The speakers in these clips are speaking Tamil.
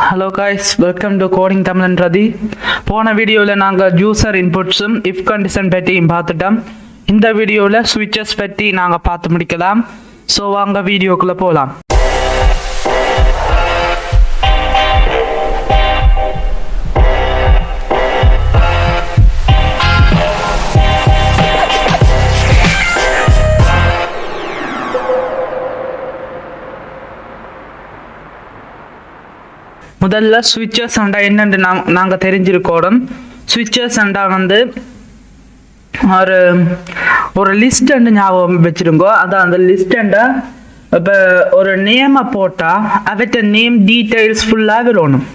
Hello guys, welcome to Coding Tamil Radhi. போன வீடியோல நாங்க யூசர் இன்புட்ஸும் if condition பற்றியும் பார்த்துட்டோம். இந்த வீடியோல switches பற்றி நாங்க பார்த்து முடிக்கலாம். சோ வாங்க வீடியோக்குள்ள போலாம். முதல்ல switches அண்டா என்னன்னு நாங்க தெரிஞ்சிருக்கோம். switches அண்டா வந்து ஒரு லிஸ்ட் ஞாபகம் வச்சிருங்க. அதான் அந்த லிஸ்ட் இப்போ ஒரு நேமை போட்டா அவற்ற நேம் டீடைல்ஸ் ஃபுல்லாக வரணும்.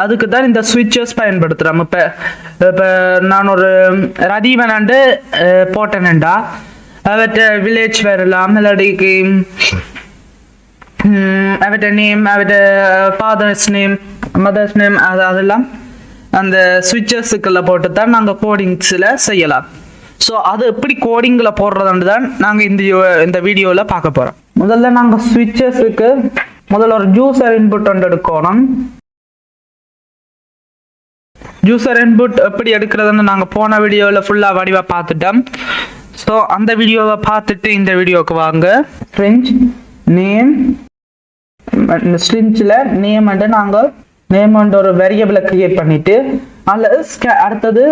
அதுக்கு தான் இந்த ஸ்விட்சஸ் பயன்படுத்துகிறோம். இப்போ நான் ஒரு ரதீவன் போட்டேன்டா அவற்ற வில்லேஜ் வரலாம், இல்லாட்டிக்கு அவற்ற நேம், அவற்ற ஃபாதர்ஸ் நேம், மதர்ஸ் நேம், அதெல்லாம் அந்த ஸ்விட்சஸுக்குள்ள போட்டு தான் நாங்கள் கோடிங்ஸில் செய்யலாம். ஸோ அது எப்படி கோடிங்கில் போடுறதுன்னு தான் நாங்கள் இந்த வீடியோவில் பார்க்க போகிறோம். முதல்ல நாங்கள் ஸ்விட்சஸுக்கு முதல்ல ஒரு யூசர் இன்புட் ஒன்று எடுக்கணும். யூசர் இன்புட் எப்படி எடுக்கிறதுன்னு நாங்கள் போன வீடியோவில் ஃபுல்லாக வடிவாக பார்த்துட்டோம். ஸோ அந்த வீடியோவை பார்த்துட்டு இந்த வீடியோவுக்கு வாங்க. ஃப்ரெஞ்ச் நேம் ஸ்ட்ரிங்ல நேம் நாங்கள் நேம் ஒரு வேரியபிளை கிரியேட் பண்ணிட்டு அதில் அடுத்தது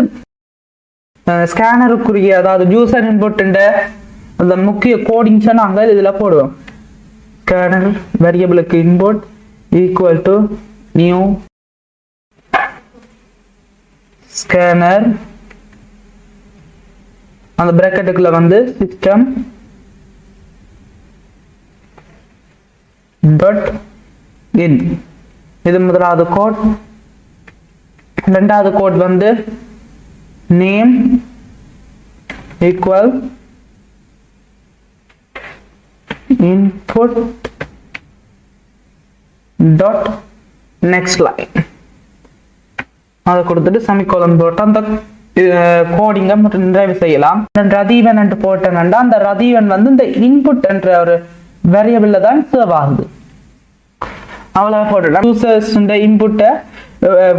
ஸ்கேனருக்குரிய அதாவது யூசர் இன்புட் அந்த முக்கிய கோடிங்ஸை நாங்கள் இதில் போடுவோம். ஸ்கேனர் வேரியபிளுக்கு input equal to new scanner, அந்த பிராக்கெட்டுக்குள்ள வந்து சிஸ்டம் டாட் இன். இது முதலாவது கோட். ரெண்டாவது கோட் வந்து name equal input dot next line. அதை கொடுத்துட்டு செமிகோலன் போட்டு அந்த கோடிங்கை நிறைவு செய்யலாம். ரதீவன் போட்டேன்னா அந்த ரதீவன் வந்து இந்த இன்புட் என்ற ஒரு வேரியபிள்ல தான் சேவ் ஆகுது. அவ்வளவு போட்டுடலாம். யூசர்ஸ் இன்புட்டை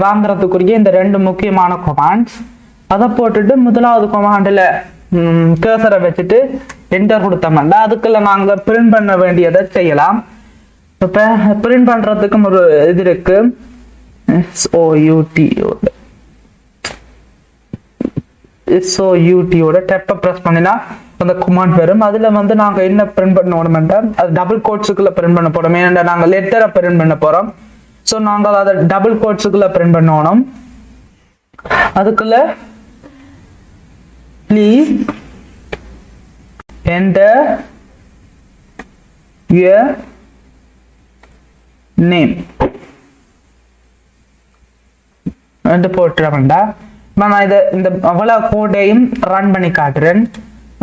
வாங்குறதுக்குரிய இந்த ரெண்டு முக்கியமான கமாண்ட்ஸ் அதை போட்டுட்டு முதலாவது கமாண்டில் கர்சரை வச்சுட்டு என்டர் கொடுத்தோம்னா அதுக்குள்ள நாங்கள் பிரிண்ட் பண்ண வேண்டியதை செய்யலாம். இப்போ பிரிண்ட் பண்றதுக்கும் ஒரு இது இருக்கு, SOUT டெப்பை ப்ரெஸ் பண்ணினா அந்த கமாண்ட் வரும். அதுல வந்து நாங்க என்ன பிரிண்ட் பண்ணணும்னா அது டபுள் கோட்ஸுக்குள்ள பிரிண்ட் பண்ண போறோம். ஏன்னா நாங்க லெட்டரை பிரிண்ட் பண்ண போறோம். ஸோ நாங்க அதை டபுள் கோட்ஸுக்குள்ள பிரிண்ட் பண்ணணும். அதுக்குள்ள ப்ளீஸ் என்டர் யுவர் நேம் போட்டுறேன்டா. நான் இந்த அவ்வளவு கோடையும் ரன் பண்ணி காட்டுறேன்.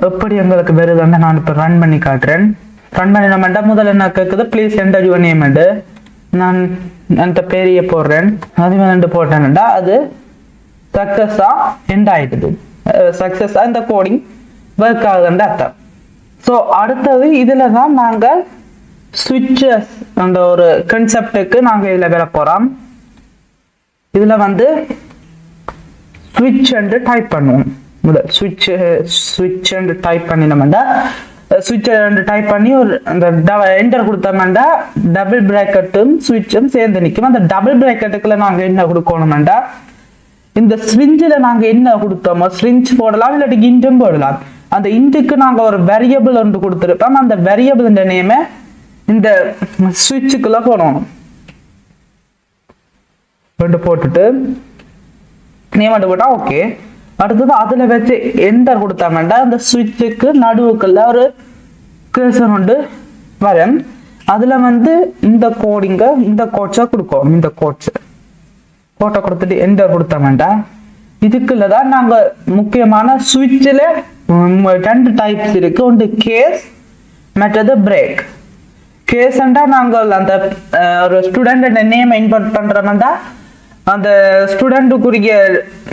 எப்படி எங்களுக்கு வருதுன்னு நான் இப்போ ரன் பண்ணி காட்டுறேன். ரன் பண்ணினோம்டா முதல்ல என்ன கேட்குது, ப்ளீஸ் என்டர் யுவர் நேம். நான் அந்த பேரையே போடுறேன். அது போட்டேன்டா அது சக்ஸஸா எண்ட் ஆயிடுது. சக்ஸஸா இந்த கோடிங் ஒர்க் ஆகுதுன்னு அர்த்தம். ஸோ அடுத்தது இதுல தான் நாங்கள் ஸ்விட்சஸ் அந்த ஒரு கன்செப்டுக்கு நாங்கள் இதில் வர போறோம். இதுல வந்து ஸ்விட்ச் டைப் பண்ணுவோம். முதல் ஸ்விட்ச் டைப் பண்ணினோம்னா ஸ்விட்ச் டைப் பண்ணி ஒரு அந்த என்டர் கொடுத்தோம்னா டபுள் பிராக்கெட்டும் ஸ்விட்சும் சேர்ந்து நிற்கும். அந்த டபுள் பிராக்கெட்டுக்குள்ள நாங்கள் என்ன கொடுக்கணும்னா இந்த ஸ்ட்ரிஞ்சில் நாங்கள் என்ன கொடுத்தோமோ ஸ்ட்ரிஞ்ச் போடலாம், இல்லாட்டி இன்ட்டும் போடலாம். அந்த இன்ட்டுக்கு நாங்கள் ஒரு வேரியபிள் ஒன்று கொடுத்துருப்போம். அந்த வேரியபிள் நேமை இந்த ஸ்விட்சுக்குள்ள போடணும். போட்டுட்டு நேம் போட்டா ஓகே. அடுத்தது அதுல வச்சு என்டர் கொடுத்தாங்கண்டா அந்த ஸ்விட்சுக்கு நடுவுக்குள்ள ஒரு கர்சர் ஒன்று வரும். அதுல வந்து இந்த கோடிங்க இந்த கோட்ஸை கொடுக்கும். இந்த கோட்ஸ் கோட்டை கொடுத்துட்டு என்டர் கொடுத்தாங்கண்டா இதுக்குள்ளதான் நாங்க முக்கியமான ஸ்விட்சில் ரெண்டு டைப்ஸ் இருக்கு. ஒன்று கேஸ், மற்றது பிரேக். கேஸ்ண்டா நாங்கள் அந்த ஒரு ஸ்டூடெண்ட் நேம் இன்புட் பண்றோம்டா அந்த ஸ்டூடெண்ட்டுக்குரிய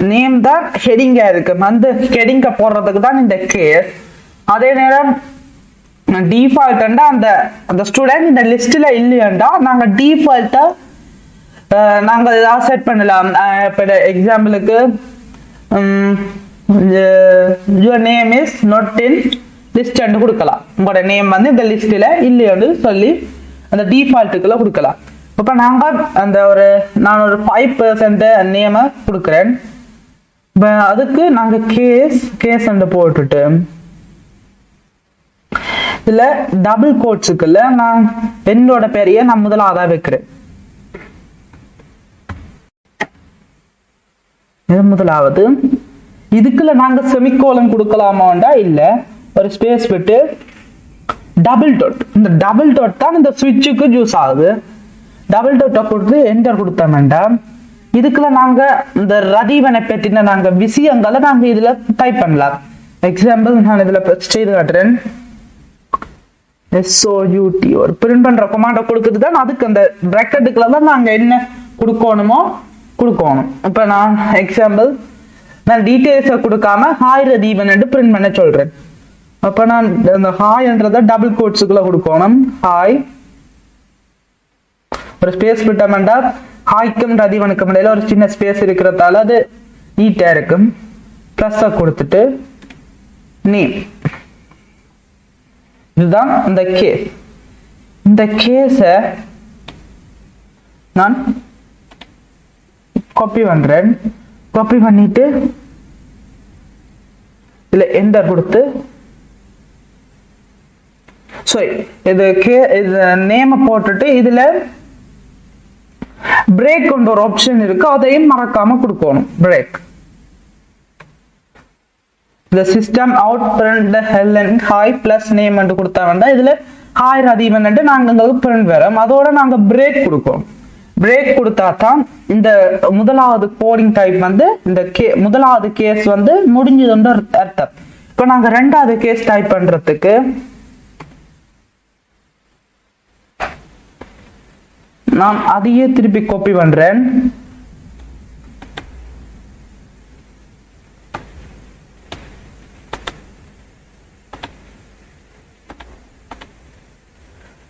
நேம் தான் ஹெடிங்கா இருக்கு. அந்த ஹெடிங்கை போடுறதுக்கு தான் இந்த கேஸ். அதே நேரம் டிஃபால்ட்டா அந்த ஸ்டூடெண்ட் இந்த லிஸ்ட்ல இல்லையாண்டா நாங்க டிஃபால்ட்டா நாங்க ஏதாவது செட் பண்ணலாம். இப்போ எக்ஸாம்பிளுக்கு your name is not in list கொடுக்கலாம். உங்களோட நேம் வந்து இந்த லிஸ்ட்ல இல்லையோன்னு சொல்லி அந்த டிஃபால்ட்டுக்குள்ள கொடுக்கலாம். இப்போ நான் ஒரு 5% நேமை கொடுக்குறேன். இப்போ அதுக்கு நாங்கள் கேஸ் போட்டுட்டு இதுல டபுள் கோட்ஸுக்குள்ள நான் என்னோட பேரையே நான் முதலாவதா வைக்கிறேன். முதலாவது இதுக்குள்ள நாங்க செமிகோலன் கொடுக்கலாமாண்டா இல்ல, ஒரு ஸ்பேஸ் விட்டு டபுள் டாட். இந்த டபுள் டாட் தான் இந்த ஸ்விட்சுக்கு யூஸ் ஆகுது. டபுள் டாட்டை கொடுத்து என்டர் கொடுத்தோம்டா இதுக்குள்ள நாங்க இந்த ரதீவனை பற்றின நாங்க விஷயங்களை நாங்க இதுல டைப் பண்ணலாம். எக்ஸாம்பிள் நான் இதுல செய்து காட்டுறேன். SOUT ஒரு பிரிண்ட் பண்ற கமாண்ட கொடுத்துட்டு தான் அதுக்கு அந்த பிராக்கெட்டுக்குள்ள தான் நாங்க என்ன கொடுக்கணுமோ கொடுக்கணும். இப்ப நான் எக்ஸாம்பிள் நான் டீடைல்ஸை கொடுக்காம ஹாய் ரதீவன் பிரிண்ட் பண்ண சொல்றேன். அப்ப நான் அந்த ஹாய்ன்றத டபுள் கோட்ஸுக்குள்ள கொடுக்கணும். ஹாய் ஒரு ஸ்பேஸ் விட்டோம்டா ஹாய்க்கும் ரதீவனுக்கும் இடையில ஒரு சின்ன ஸ்பேஸ் இருக்கிறதால அது நீட்டா இருக்கும். பிளஸ் கொடுத்துட்டு நேம். இதுதான் இந்த கேஸ். இந்த கேஸை நான் காப்பி பண்றேன். காப்பி பண்ணிட்டு இதுல என்டர் கொடுத்து இது நேம போட்டுட்டு இதுல பிரேக் கொண்ட ஒரு ஆப்ஷன் இருக்கு, அதையும் மறக்காம கொடுக்கணும். பிரேக் இந்த system out print hello hi plus name கொடுத்தா வேண்டாம். இதுல ஹாய் ரதீவன் நாங்க பிரிண்ட் வரோம். அதோட நாங்க பிரேக் கொடுக்கணும். பிரேக் கொடுத்தா தான் இந்த முதலாவது கோடிங் டைப் வந்து இந்த முதலாவது கேஸ் வந்து முடிஞ்சதுன்ற அர்த்தம். இப்ப நாங்க ரெண்டாவது கேஸ் டைப் பண்றதுக்கு நான் அதையே திருப்பி காப்பி பண்றேன்.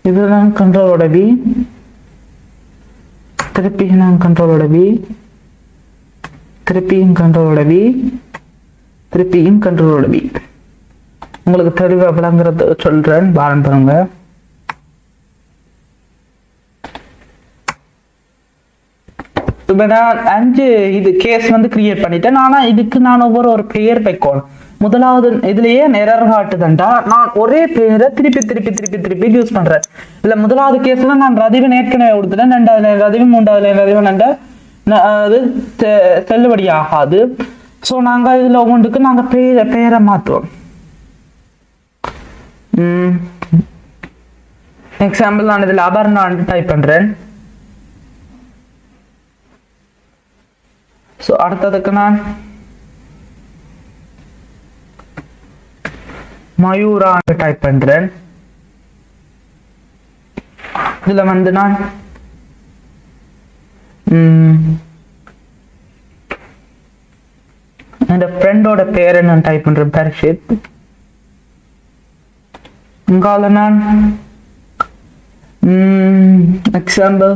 இதுதான் கண்ட்ரோலோட வி, திருப்பியும் நான் கண்ட்ரோலோட வி, திருப்பியும் கண்ட்ரோலோட வி, திருப்பியும் கண்ட்ரோலோட வி. உங்களுக்கு தெளிவா விளங்குறது சொல்றேன், பாருங்க பாருங்க. இப்ப நான் 5 இது கேஸ் வந்து கிரியேட் பண்ணிட்டேன். ஆனா இதுக்கு நான் ஒரு பெயர் வைக்கணும். முதலாவது இதுலயே எரர் காட்டுதுண்டா நான் ஒரே பேரை திருப்பி திருப்பி திருப்பி திருப்பி யூஸ் பண்றேன். இல்ல முதலாவது கேஸ்ல நான் ரதீவன் ஏற்கனவே கொடுத்துட்டேன். ரெண்டாவது ரதீவன், மூன்றாவது ரதீவன் அது செல்லுபடி ஆகாது. சோ நாங்க இதுல ஒவ்வொன்றுக்கு நாங்க பெயரை மாற்றுவோம். எக்ஸாம்பிள் நான் இதுல அபர்ணான்னு டைப் பண்றேன். சோ அடுத்ததுக்கு நான் மயூரா டைப் பண்றேன். இதுல வந்து நான் இந்த ஃப்ரெண்டோட பேரை நான் டைப் பண்றேன், பரிஷித். இங்கால நான் எக்ஸாம்பிள்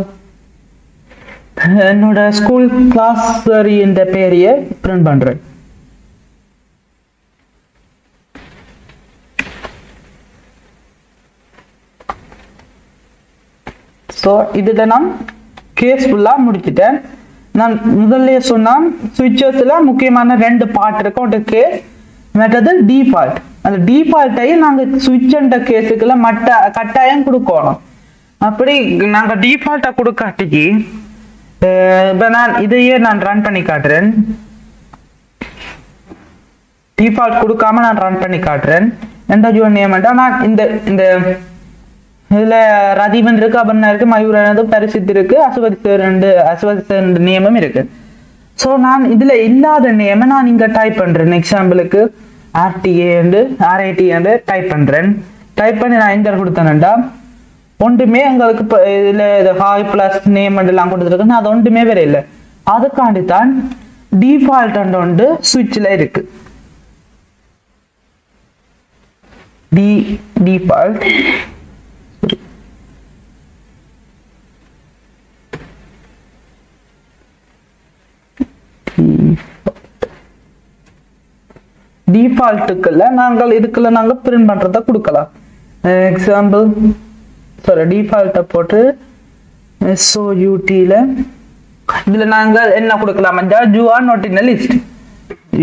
என்னோட ஸ்கூல் கிளாஸ் என்ற பேரையை பிரிண்ட் பண்றேன். ஸோ இதுல நான் கேஸ் ஃபுல்லா முடிச்சுட்டேன். நான் முதல்ல சொன்னான் சுவிட்சஸ்ல முக்கியமான 2 பார்ட் இருக்கும். ஒரு கேஸ், மற்றது டிஃபால்ட். அந்த டிஃபால்ட்டையும் நாங்க சுவிட்ச் என்ற கேஸுக்குள்ள கட்டாயம் கொடுக்கணும். அப்படி நாங்க டிஃபால்ட்டா கொடுக்காட்டிக்கு இப்ப நான் இதையே நான் ரன் பண்ணி காட்டுறேன். டிஃபால்ட் கொடுக்காம நான் ரன் பண்ணி காட்டுறேன். எந்த யுவர் நேம் நான் இந்த இதுல ரதீவன் இருக்கு, அபர்ணா இருக்கு, மயூரா பரிசித் இருக்கு, அசுவதி நேமும் இருக்கு. சோ நான் இதுல இல்லாத நேம நான் இங்க டைப் பண்றேன். எக்ஸாம்பிளுக்கு RAT டைப் பண்றேன். டைப் பண்ணி நான் என்டர் கொடுத்தேன்டா ஒன்றுமே எங்களுக்கு இதுல ஹாய் பிளஸ் நேம் எல்லாம் கொடுத்துருக்கு. அது ஒன்றுமே வேற இல்லை. அதுக்காண்டி தான் டிஃபால்ட் ஒன்று சுவிட்ச்ல இருக்கு. டிஃபால்ட் டிஃபால்ட்டுக்குள்ள நாங்கள் இதுக்குள்ள நாங்க பிரிண்ட் பண்றத கொடுக்கலாம். எக்ஸாம்பிள் சாரி டிஃபால்ட்டை போட்டு SOUT-ல இதுல நாங்க என்ன கொடுக்கலாம்? You are not in list.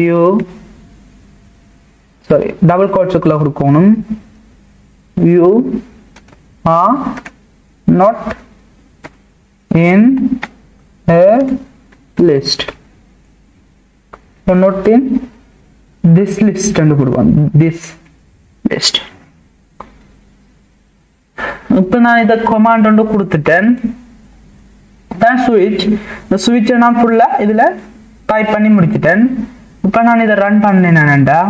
You sorry double கோட்ஸுக்குள்ள கொடுக்கணும். You are not in a list. So not in this list and good one. This list. இப்போ நான் இத command ஒன்று கொடுத்துட்டேன். தான் switch. இந்த switch நான் ஃபுல்லா இதுல டைப் பண்ணி முடிச்சிட்டேன். இப்போ நான் இத ரன் பண்ணேனேடா.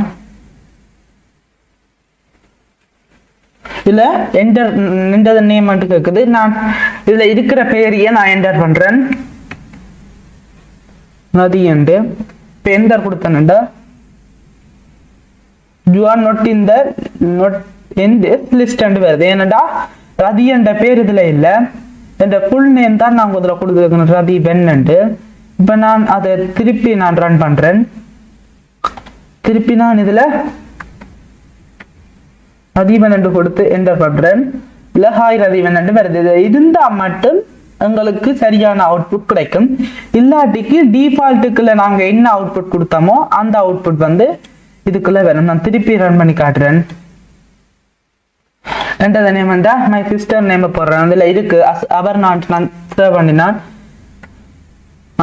இதுல என்டர் இந்த நேம் மட்டும் கேக்குது. நான் இதுல இருக்கிற பெயரையே நான் என்டர் பண்றேன். நதி என்று இப்போ என்டர் கொடுத்தேன்டா. You are not in this list என்று வருது. ஏனண்டா ரதி என்ற பேர் இதுல இல்ல. இந்த ஃபுல் நேம் தான் நான் இதுல கொடுத்துருக்கேன், ரதீவன் என்று. இப்போ நான் அதை திருப்பி நான் ரன் பண்றேன். திருப்பி நான் இதுல ரதீவன் என்று கொடுத்து என்டர் பண்றேன். இல்ல ஹாய் ரதீவன் என்று வருது. இருந்தா மட்டும் எங்களுக்கு சரியான அவுட்புட் கிடைக்கும். இல்லாட்டிக்கு டிஃபால்ட்டுக்குள்ள நாங்க என்ன அவுட்புட் கொடுத்தோமோ அந்த அவுட்புட் வந்து இதுக்குள்ள வரும். நான் திருப்பி ரன் பண்ணி காட்டுறேன். என்டர் நேம் வந்தா மை சிஸ்டர் நேம் போடுறேன். அதுல இருக்கு அபர்ணான் நான் சேவ் பண்ணினான்.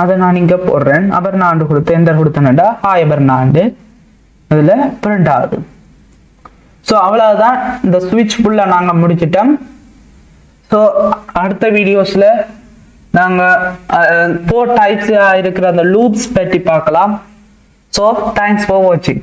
அதை நான் இங்க போடுறேன். அபர்ணாண்டு கொடுத்து என்டர் கொடுத்தேன்டா ஹாய் அபர்ணாண்டு அதுல பிரிண்ட் ஆகுது. ஸோ அவ்வளவுதான், இந்த ஸ்விட்ச் ஃபுல்லாக நாங்கள் முடிச்சிட்டோம். ஸோ அடுத்த வீடியோஸில் நாங்கள் 4 டைப்ஸ் இருக்கிற அந்த லூப்ஸ் பற்றி பார்க்கலாம். ஸோ தேங்க்ஸ் ஃபார் வாட்சிங்.